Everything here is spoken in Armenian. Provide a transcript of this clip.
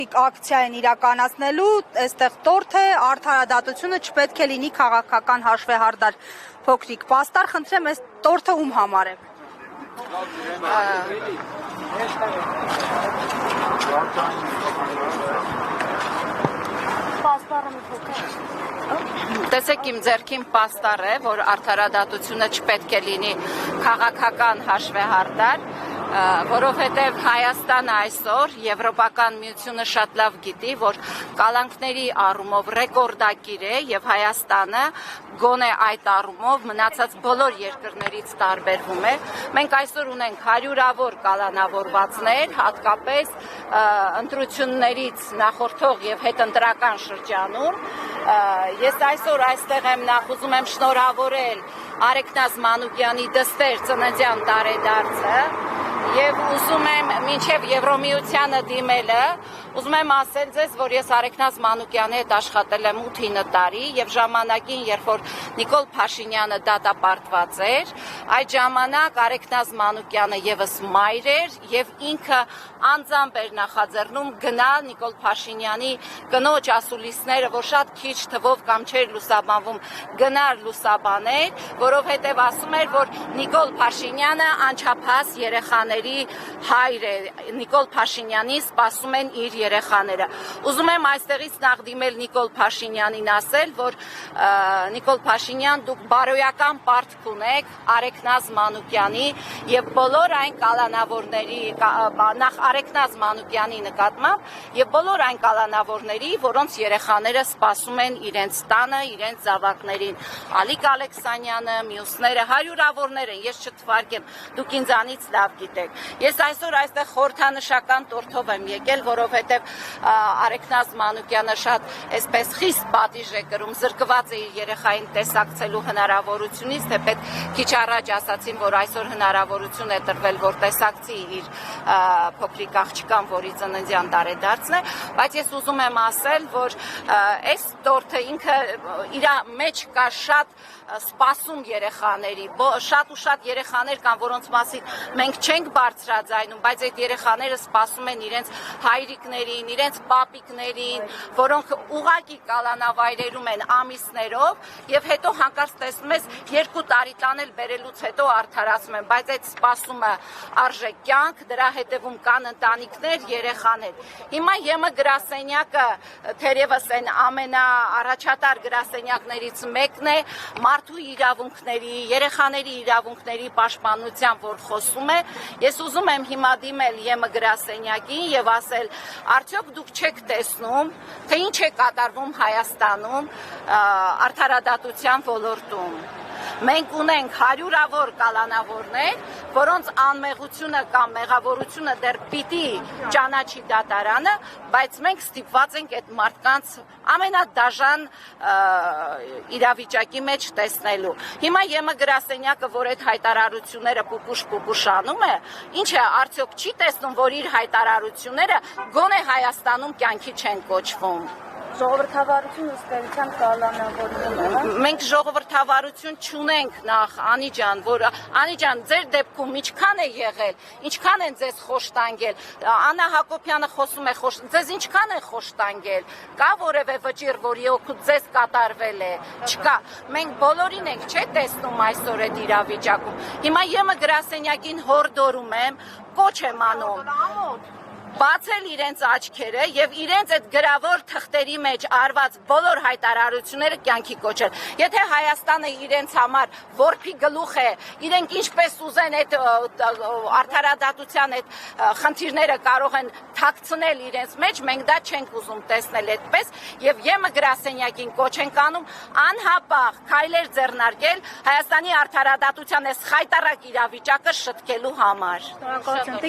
Ակցիա են իրականացնելու, այստեղ տորթ է, արդարադատությունը չպետք է լինի քաղաքական հաշվեհարդար փոքրիկ պաստառ, խնդրեմ այս տորթը ում համար է։ Տեսեք իմ ձեռքին պաստառ է, որ արդարադատությունը չպետք է լինի քաղաքական հաշվեհարդար, որովհետև Հայաստանը այսօր Եվրոպական միությունը շատ լավ գիտի, որ կալանքների առումով ռեկորդակիր է եւ Հայաստանը գոնե այդ առումով մնացած բոլոր երկրներից տարբերվում է։ Մենք այսօր ունենք հարյուրավոր կալանավորվածներ, հատկապես ընտրություններից նախորդող եւ հետընտրական շրջանում։ Ես այսօր այստեղ եմ ուզում եմ շնորհավորել Արեգնազ Մանուկյանի դստեր ծննդյան տարեդարձը եւ ուզում եմ մինչեւ Եվրոմիությանը դիմելը ուզում եմ ասել ձեզ, որ ես Արեգնազ Մանուկյանի հետ աշխատել եմ 8-9 տարի եւ ժամանակին, երբ որ Նիկոլ Փաշինյանը դատապարտված էր, այդ ժամանակ Արեգնազ Մանուկյանը եւս մայր էր եւ ինքը անձամբ էր նախաձեռնում գնալ Նիկոլ Փաշինյանի կնոջ ասուլիսները, որ շատ քիչ թվով կամ չէր լուսաբանվում, գնալ լուսաբաներ, որովհետեւ ասում էր, որ Նիկոլ Փաշինյանը անչափահաս երեխաների հայր է, Նիկոլ Փաշինյանին սպասում են իր երեխաները։ Ուզում եմ այստեղից նախ դիմել Նիկոլ Փաշինյանին ասել, որ Նիկոլ Փաշինյան, դուք բարոյական պարտք ունեք Արեգնազ Մանուկյանի եւ բոլոր այն կալանավորների, նախ Արեգնազ Մանուկյանի նկատմամբ եւ բոլոր այն կալանավորների, որոնց երեխաները սպասում են իրենց տանը, իրենց զավակներին։ Ալիկ Ալեքսանյանը, մյուսները հարյուրավորներ են, ես չթվարկեմ, դուք ինձանից լավ գիտեք։ Ես այսօր այստեղ խորհրդանշական տորթով եմ եկել, որովհետեւ Արեգնազ Մանուկյանը շատ այսպես խիստ պատիժ է կրում, զրկված է իր երեխային տեսակցելու հնարավորությունից, թեպետ քիչ առաջ ասացին, որ այսօր հնարավորություն է տրվել, որ տեսակցի իր փոքրիկ աղջկան, որի ծննդյան տարեդարձն է, բայց ես ուզում եմ ասել, որ այս տորթը ինքը իր մեջ կա շատ սպասում երեխաների, շատ ու շատ երեխաներ կան, որոնց մասին մենք չենք բարձրաձայնում, բայց այդ երեխաները սպասում են իրենց հայրիկներին, իրենց պապիկներին, որոնք ուղղակի կալանավայրերում են ամիսներով եւ հետո հանկարծ տեսնում ես 2 տարի տանել բերելուց հետո արդարացում են, բայց այդ սպասումը արժե կյանք, դրա հետևում կան ընտանիքներ, երեխաներ։ Հիմա ԵՄ գրասենյակը թերևս այն ամենաառաջատար գրասենյակներից մեկն է, մարդու իրավունքների, երեխաների իրավունքների պաշտպանության, որ խոսում է։ Ես ուզում եմ հիմա դիմել ԵՄ գրասենյակին եւ ասել, արդյոք դուք չեք տեսնում, թե ինչ է կատարվում Հայաստանում արդարադատության ոլորտում։ Մենք ունենք հարյուրավոր կալանավորներ, որոնց անմեղությունը կամ մեղավորությունը դեռ պիտի ճանաչի դատարանը, բայց մենք ստիպված ենք այդ մարդկանց ամենադաժան իրավիճակի մեջ տեսնելու։ Հիմա ԵՄ գրասենյակը, որ այդ հայտարարությունները պուպուշ-պուպուշանում է, ինչ է, արդյոք չի տեսնում, որ իր հայտարարությունները գոնե Հայաստանում կյանքի չեն կոչվում։ Ժողովրդավարություն ըստ կալանավորվում է։ Մենք ժողովրդավարություն չունենք նախ, Անի ջան, որ Անի ջան, ձեր դեպքում ինչքան է եղել, ինչքան են ձեզ խոշտանգել։ Աննա Հակոբյանը խոսում է, ձեզ ինչքան են խոշտանգել։ Կա որևէ վճիռ, որ իօքուտ ձեզ կատարվել է։ Չկա։ Մենք բոլորին ենք, չէ՞, տեսնում այսօր այդ իրավիճակում։ Հիմա ԵՄ գրասենյակին հորդորում եմ, կոչ եմ անում բացել իրենց աչքերը եւ իրենց այդ գրավոր թղթերի մեջ արված բոլոր հայտարարությունները կյանքի կոչել։ Եթե Հայաստանը իրենց համար որփի գլուխ է, իրենք ինչպես ուզեն այդ արդարադատության այդ խնդիրները կարող են թաքցնել իրենց մեջ, մենք դա չենք ուզում տեսնել այդպես եւ ԵՄ գրասենյակին կոչ ենք անում անհապաղ քայլեր ձեռնարկել Հայաստանի արդարադատության այս խայտառակ իրավիճակը շտկելու համար։ Շնորհակալություն։